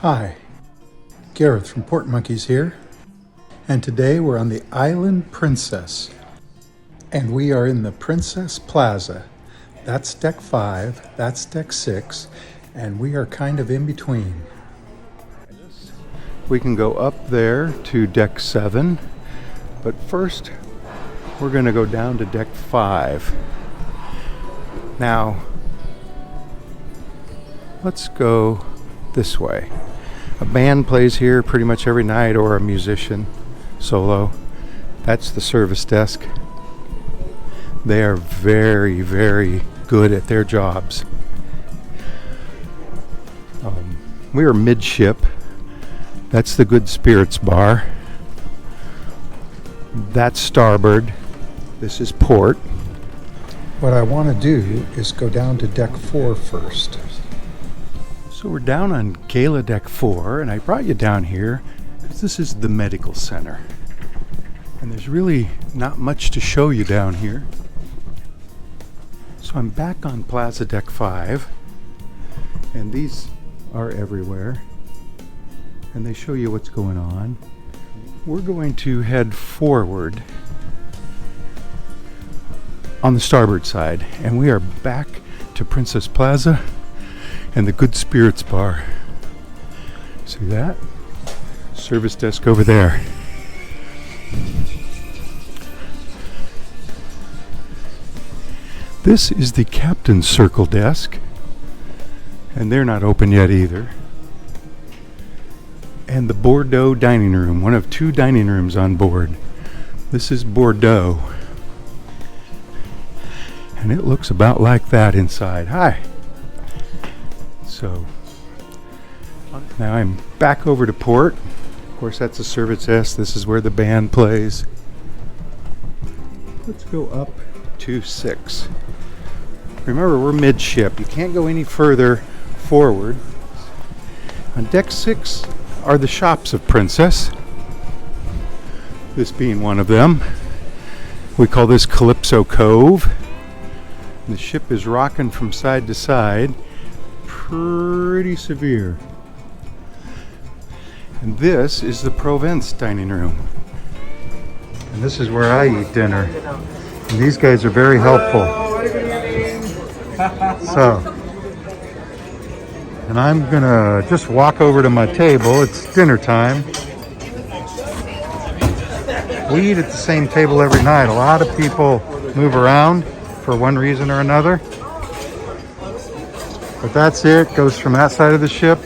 Hi, Gareth from Port Monkeys here, and today we're on the Island Princess, and we are in the Princess Plaza. That's deck 5, that's deck 6, and we are kind of in between. We can go up there to deck 7, but first we're going to go down to deck 5. Now, let's go this way. A band plays here pretty much every night, or a musician solo. That's the service desk. They are very, very good at their jobs. We are midship. That's the Good Spirits bar. That's starboard. This is port. What I want to do is go down to deck 4 first. So we're down on Gala Deck 4, and I brought you down here because this is the medical center. And there's really not much to show you down here. So I'm back on Plaza Deck 5, and these are everywhere. And they show you what's going on. We're going to head forward on the starboard side, and we are back to Princess Plaza and the Good Spirits bar. See that? Service desk over there. This is the Captain's Circle desk, and they're not open yet either. And the Bordeaux dining room, one of 2 dining rooms on board. This is Bordeaux, and it looks about like that inside. Hi. So now I'm back over to port. Of course, that's a service desk. This is where the band plays. Let's go up to 6. Remember, we're midship. You can't go any further forward. On deck 6 are the shops of Princess, this being one of them. We call this Calypso Cove. And the ship is rocking from side to side. Pretty severe. And this is the Provence dining room. And this is where I eat dinner. And these guys are very helpful. So, and I'm gonna just walk over to my table. It's dinner time. We eat at the same table every night. A lot of people move around for one reason or another. But that's it. Goes from that side of the ship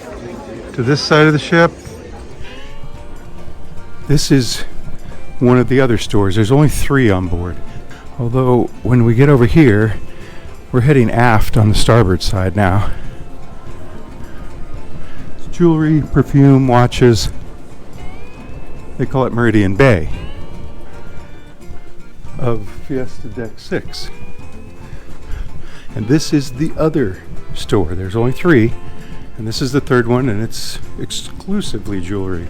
to this side of the ship. This is one of the other stores. There's only 3 on board. Although when we get over here, we're heading aft on the starboard side now. It's jewelry, perfume, watches. They call it Meridian Bay of Fiesta Deck 6. And this is the other store. There's only 3, and this is the 3rd one, and it's exclusively jewelry.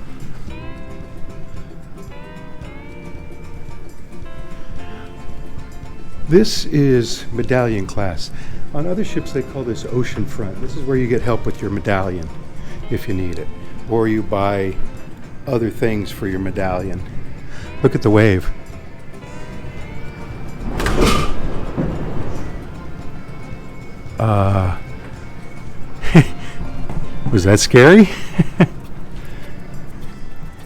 This is medallion class. On other ships they call this oceanfront. This is where you get help with your medallion if you need it, or you buy other things for your medallion. Look at the wave. Was that scary?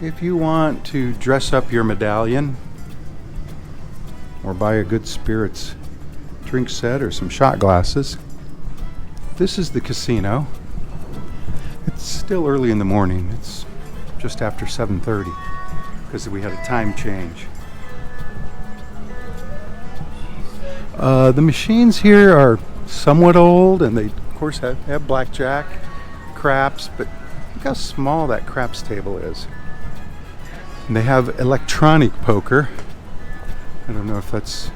If you want to dress up your medallion or buy a Good Spirits drink set or some shot glasses, this is the casino. It's still early in the morning. It's just after 7:30 because we had a time change. The machines here are somewhat old, and they of course have blackjack, craps, but look how small that craps table is. And they have electronic poker. I don't know if that's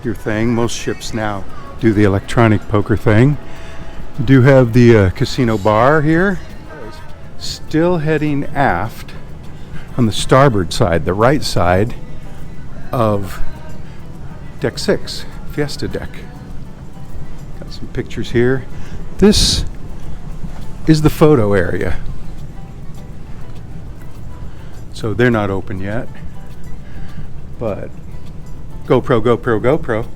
your thing. Most ships now do the electronic poker thing. You do have the casino bar here. Still heading aft on the starboard side, the right side of deck 6, Fiesta Deck. Got some pictures here. This is the photo area. so they're not open yet. But GoPro,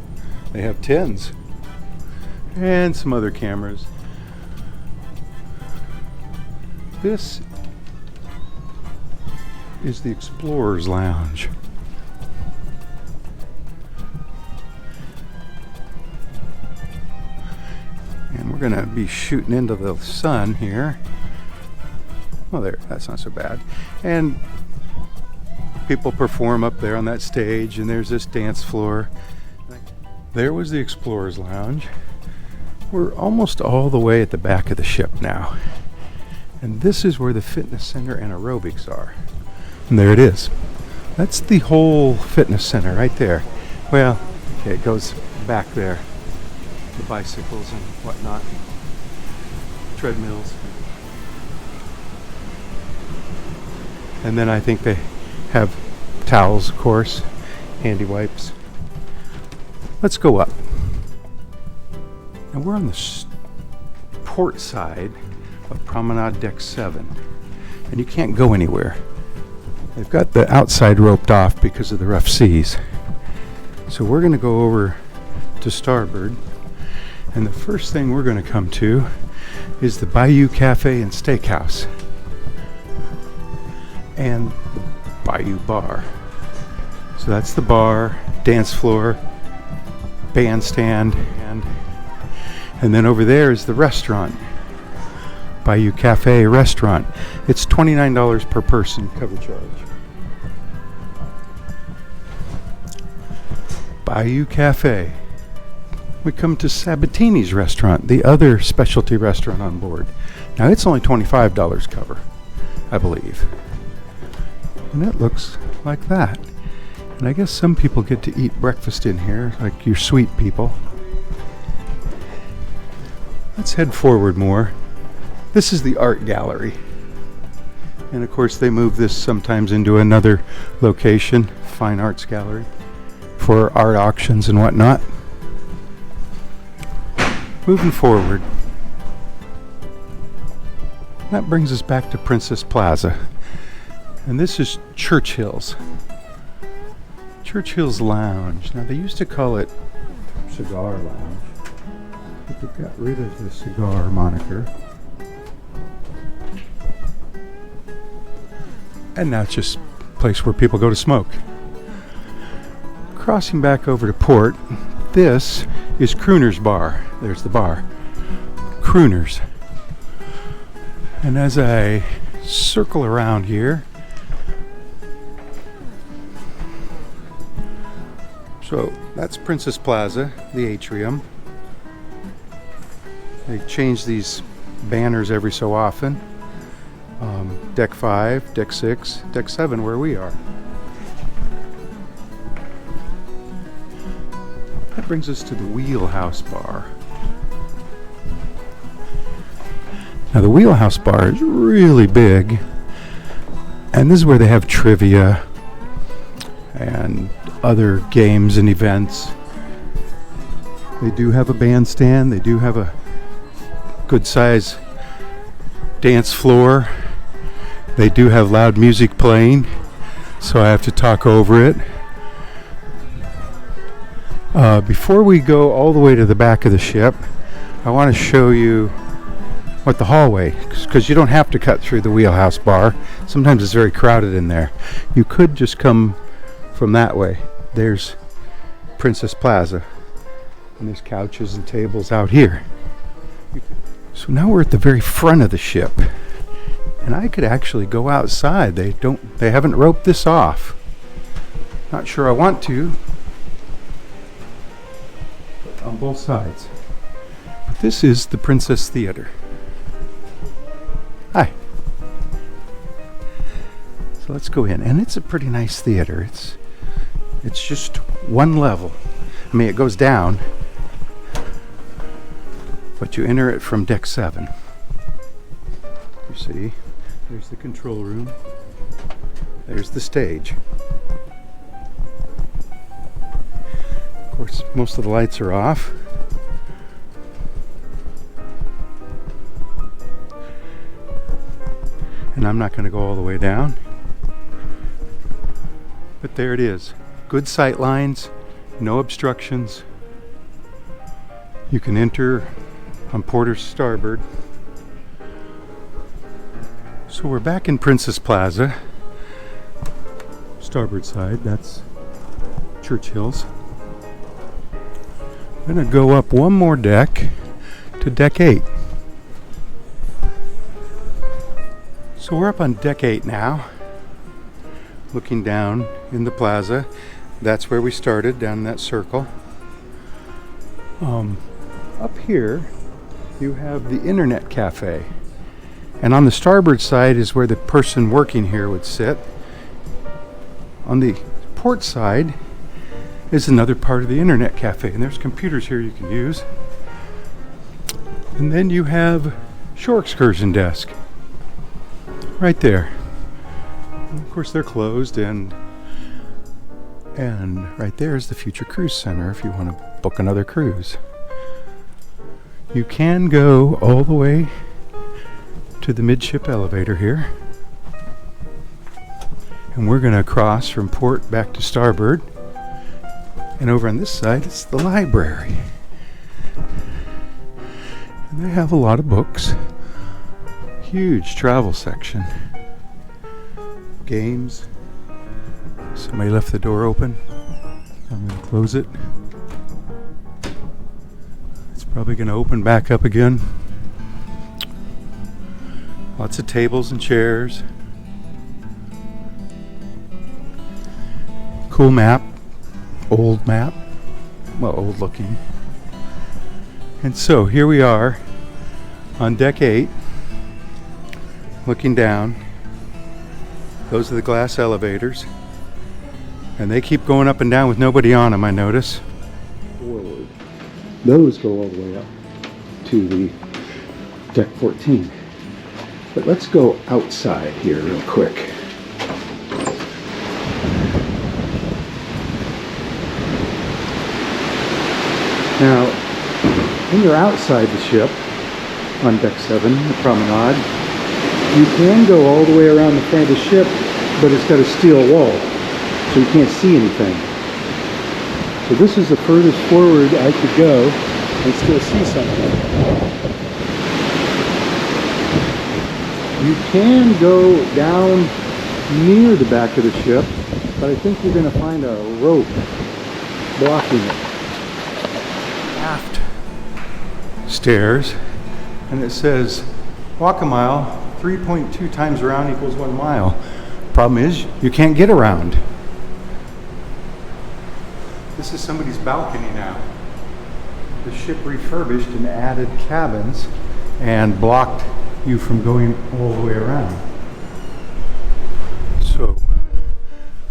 they have 10s and some other cameras. This is the Explorer's Lounge. And we're gonna be shooting into the sun here. Well, there, that's not so bad. And people perform up there on that stage, and there's this dance floor. There was the Explorer's Lounge. We're almost all the way at the back of the ship now. And this is where the fitness center and aerobics are. And there it is. That's the whole fitness center right there. Well, okay, it goes back there. The bicycles and whatnot. Treadmills. And then I think they have towels, of course, handy wipes. Let's go up. And we're on the port side of Promenade Deck 7. And you can't go anywhere. They've got the outside roped off because of the rough seas. So we're going to go over to starboard. And the first thing we're going to come to is the Bayou Cafe and Steakhouse. And the Bayou Bar. So that's the bar, dance floor, bandstand, and then over there is the restaurant. Bayou Cafe restaurant. It's $29 per person cover charge. Bayou Cafe. We come to Sabatini's restaurant, the other specialty restaurant on board. Now it's only $25 cover, I believe. And it looks like that. And I guess some people get to eat breakfast in here, like your sweet people. Let's head forward more. This is the art gallery. And of course they move this sometimes into another location, fine arts gallery, for art auctions and whatnot. Moving forward. That brings us back to Princess Plaza. And this is Churchill's. Churchill's Lounge. Now they used to call it Cigar Lounge, but they got rid of the cigar moniker. And now it's just a place where people go to smoke. Crossing back over to port, this is Crooner's Bar. There's the bar. Crooner's. And as I circle around here, so that's Princess Plaza, the atrium. They change these banners every so often. Deck 5, Deck 6, Deck 7 where we are. That brings us to the Wheelhouse Bar. Now the Wheelhouse Bar is really big, and this is where they have trivia and other games and events. They do have a bandstand. They do have a good size dance floor. They do have loud music playing, so I have to talk over it. Before we go all the way to the back of the ship, I want to show you what the hallway, because you don't have to cut through the Wheelhouse Bar. Sometimes it's very crowded in there. You could just come from that way. There's Princess Plaza, and there's couches and tables out here. So now we're at the very front of the ship, and I could actually go outside. They haven't roped this off. Not sure I want to, but on both sides. But this is the Princess Theater. Hi. So let's go in, and it's a pretty nice theater. It's just one level. I mean, it goes down, but you enter it from Deck 7. You see, there's the control room. There's the stage. Of course, most of the lights are off. And I'm not going to go all the way down. But there it is. Good sight lines, no obstructions. You can enter on Porter's starboard. So we're back in Princess Plaza. Starboard side, that's Churchill's. I'm gonna go up one more deck to deck 8. So we're up on deck 8 now, looking down in the plaza. That's where we started, down in that circle. Up here, you have the internet cafe. And on the starboard side is where the person working here would sit. On the port side is another part of the internet cafe. And there's computers here you can use. And then you have shore excursion desk right there. And of course they're closed, and right there is the Future Cruise Center if you want to book another cruise. You can go all the way to the midship elevator here. And we're going to cross from port back to starboard. And over on this side it's the library. And they have a lot of books. Huge travel section. Games. Somebody left the door open. I'm going to close it. It's probably going to open back up again. Lots of tables and chairs. Cool map. Old map. Well, old looking. And so here we are on deck 8, looking down. Those are the glass elevators. And they keep going up and down with nobody on them, I notice. Forward. Those go all the way up to the deck 14. But let's go outside here real quick. Now, when you're outside the ship on deck 7, the promenade, you can go all the way around the front of the ship, but it's got a steel wall, so you can't see anything. So this is the furthest forward I could go and still see something. You can go down near the back of the ship, but I think you're going to find a rope blocking it. Aft stairs, and it says walk a mile, 3.2 times around equals 1 mile. Problem is, you can't get around. This is somebody's balcony now. The ship refurbished and added cabins and blocked you from going all the way around. So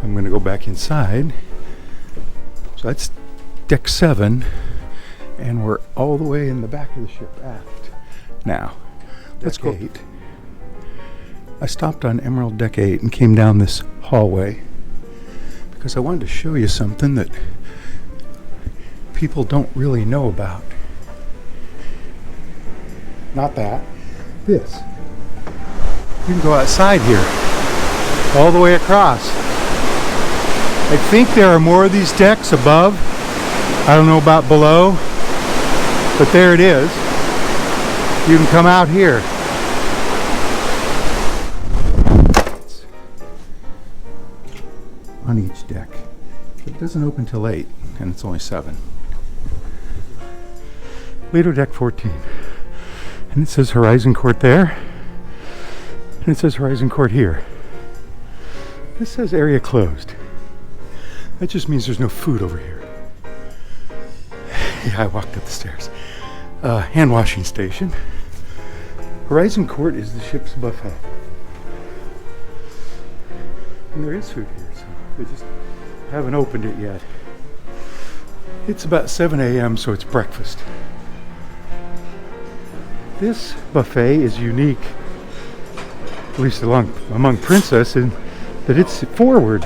I'm going to go back inside. So that's deck 7, and we're all the way in the back of the ship aft. Now, let's go. 8. I stopped on Emerald Deck 8 and came down this hallway because I wanted to show you something that people don't really know about. Not that. This. You can go outside here, all the way across. I think there are more of these decks above. I don't know about below, but there it is. You can come out here. On each deck. It doesn't open till 8, and it's only 7. Lido Deck 14. And it says Horizon Court there. And it says Horizon Court here. This says area closed. That just means there's no food over here. Yeah, I walked up the stairs. Hand washing station. Horizon Court is the ship's buffet. And there is food here, so we just haven't opened it yet. It's about 7 a.m., so it's breakfast. This buffet is unique, at least among Princess, in that it's forward.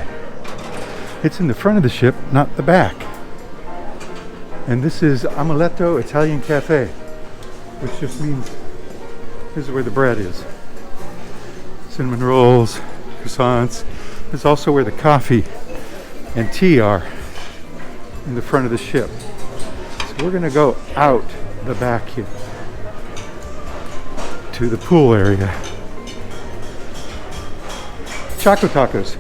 It's in the front of the ship, not the back. And this is Amuleto Italian Cafe, which just means this is where the bread is. Cinnamon rolls, croissants. It's also where the coffee and T are in the front of the ship. So we're gonna go out the back here to the pool area. Choco tacos.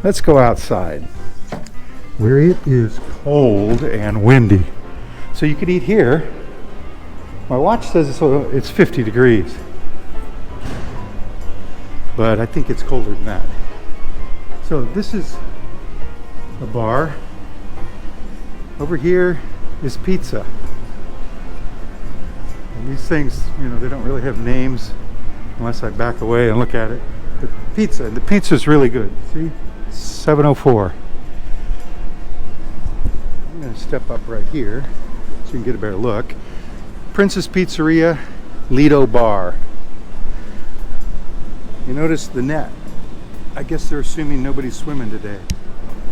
Let's go outside where it is cold and windy. So you could eat here. My watch says it's 50 degrees. But I think it's colder than that. So this is a bar. Over here is pizza. And these things, you know, they don't really have names unless I back away and look at it. But pizza, and the pizza's really good. See? 704. I'm going to step up right here so you can get a better look. Princess Pizzeria, Lido Bar. You notice the net. I guess they're assuming nobody's swimming today.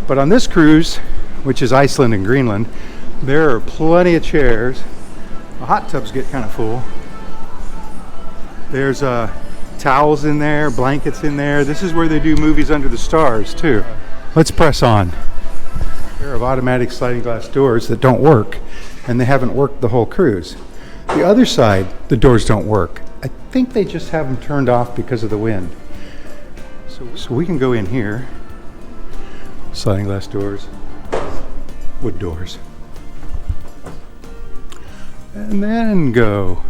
But on this cruise, which is Iceland and Greenland, there are plenty of chairs. The hot tubs get kind of full. There's towels in there, blankets in there. This is where they do movies under the stars too. Let's press on. A pair of automatic sliding glass doors that don't work, and they haven't worked the whole cruise. The other side, the doors don't work. I think they just have them turned off because of the wind. So we can go in here. Sliding glass doors, wood doors. And then go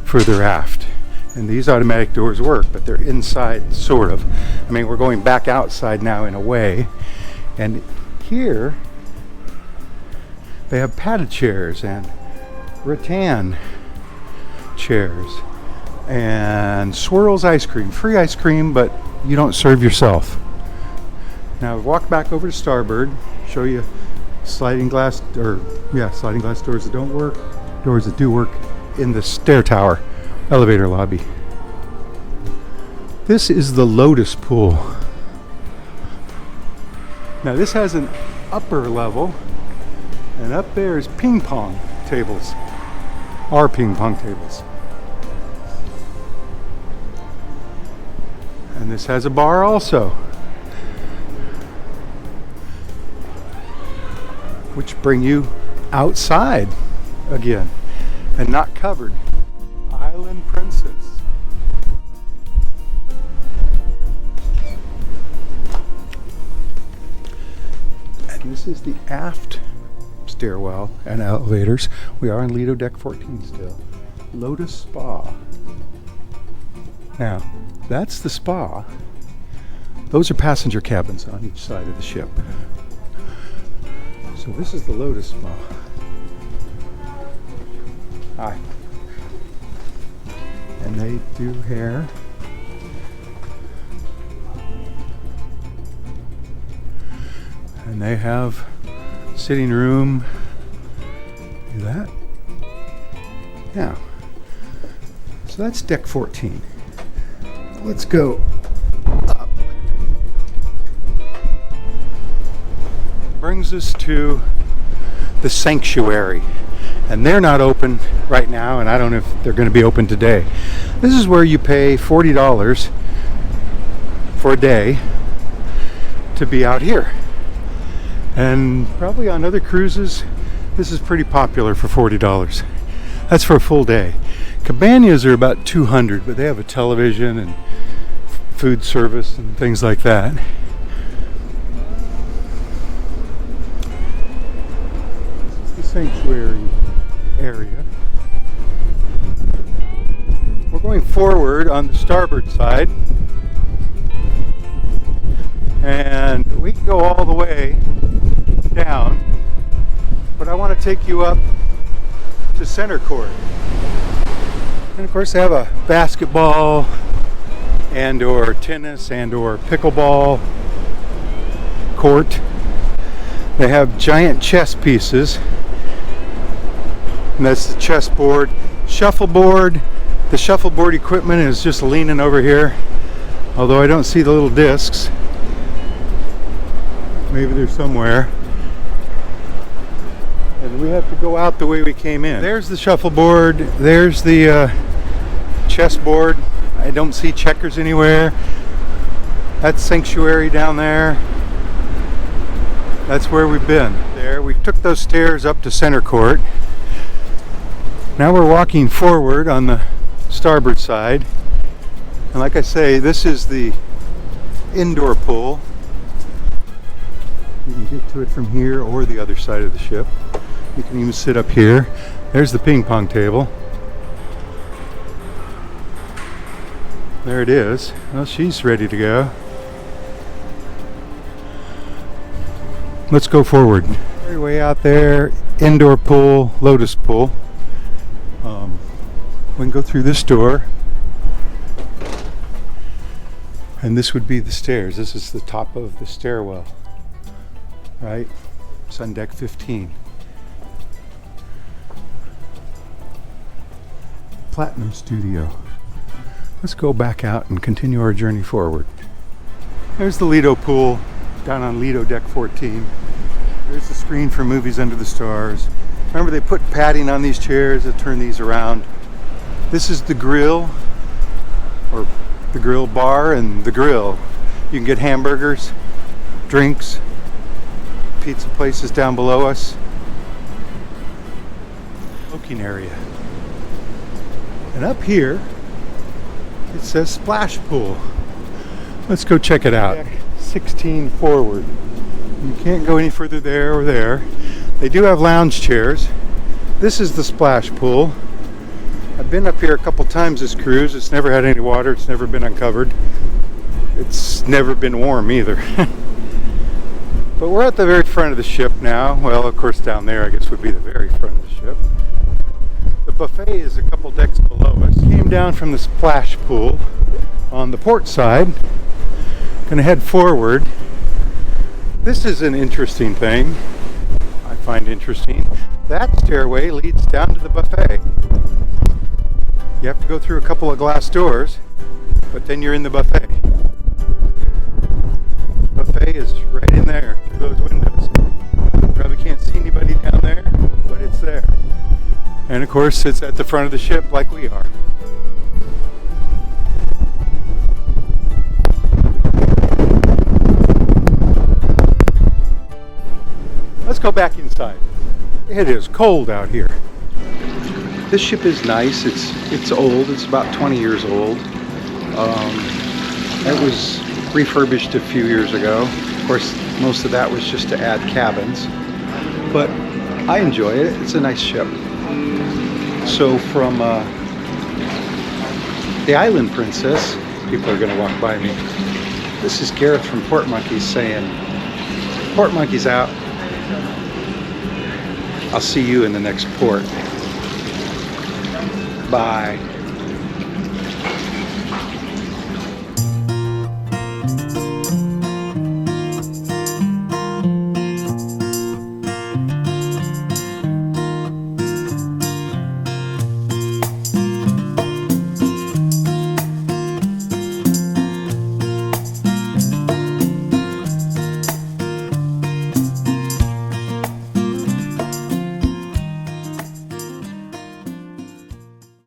further aft. And these automatic doors work, but they're inside, sort of. I mean, we're going back outside now in a way. And here, they have padded chairs and rattan chairs. And Swirls ice cream. Free ice cream, but you don't serve yourself. Now walk back over to starboard, show you sliding glass doors that don't work, doors that do work in the stair tower, elevator lobby. This is the Lotus pool. Now this has an upper level, and up there is ping pong tables, our ping pong tables. And this has a bar also, which bring you outside again and not covered. Island Princess. And this is the aft stairwell and elevators. We are on Lido Deck 14 still. Lotus Spa. Now, that's the spa. Those are passenger cabins on each side of the ship. So this is the Lotus Spa. Hi. And they do hair. And they have sitting room. Do that. Now, so that's deck 14. Let's go up. Brings us to the sanctuary, and they're not open right now, and I don't know if they're going to be open today. This is where you pay $40 for a day to be out here, and probably on other cruises this is pretty popular for $40. That's for a full day. Cabanas are about $200, but they have a television and food service and things like that. Sanctuary area. We're going forward on the starboard side, and we can go all the way down, but I want to take you up to center court. And of course they have a basketball and or tennis and or pickleball court. They have giant chess pieces. And that's the chessboard. Shuffleboard. The shuffleboard equipment is just leaning over here, although I don't see the little discs. Maybe they're somewhere. And we have to go out the way we came in. There's the shuffleboard. There's the chessboard. I don't see checkers anywhere. That's sanctuary down there. That's where we've been. There, we took those stairs up to center court. Now we're walking forward on the starboard side. And like I say, this is the indoor pool. You can get to it from here or the other side of the ship. You can even sit up here. There's the ping pong table. There it is. Well, she's ready to go. Let's go forward. Way out there, indoor pool, Lotus pool. We can go through this door. And this would be the stairs. This is the top of the stairwell. Right? It's on deck 15. Platinum Studio. Let's go back out and continue our journey forward. There's the Lido pool down on Lido deck 14. There's the screen for Movies Under the Stars. Remember, they put padding on these chairs that turn these around. This is the grill, or the grill bar and the grill. You can get hamburgers, drinks, pizza places down below us. Smoking area. And up here, it says splash pool. Let's go check it out. 16 forward. You can't go any further there or there. They do have lounge chairs. This is the splash pool. I've been up here a couple times this cruise. It's never had any water. It's never been uncovered. It's never been warm either. But we're at the very front of the ship now. Well, of course, down there, I guess, would be the very front of the ship. The buffet is a couple decks below us. Came down from the splash pool on the port side. Gonna head forward. This is an interesting thing. I find interesting. That stairway leads down to the buffet. You have to go through a couple of glass doors, but then you're in the buffet. The buffet is right in there through those windows. You probably can't see anybody down there, but it's there. And of course, it's at the front of the ship like we are. Let's go back inside. It is cold out here. This ship is nice. It's old. It's about 20 years old. It was refurbished a few years ago. Of course, most of that was just to add cabins. But I enjoy it. It's a nice ship. So from the Island Princess, people are going to walk by me. This is Gareth from Port Monkeys saying, Port Monkeys out. I'll see you in the next port. Bye.